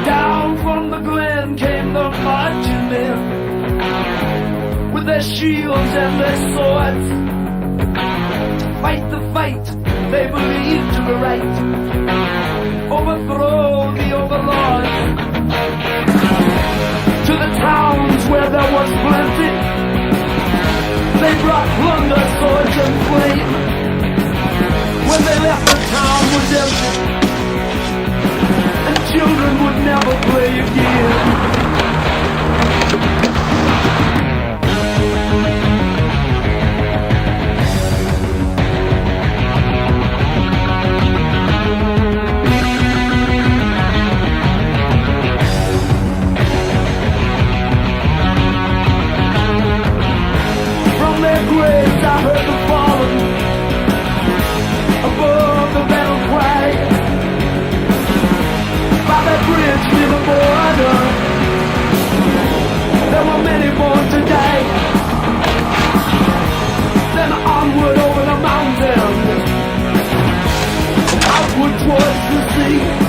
Down from the glen came the marching men with their shields and their swords to fight the fight they believed to be right, overthrow the overlords. To the towns where there was plenty, they brought plunder, swords and flame. When they left, the town was empty, and children would never play again. From their graves I heard the fallen above the battle cry. By that bridge near the border, there were many born to die. Then onward over the mountain, outward towards the sea.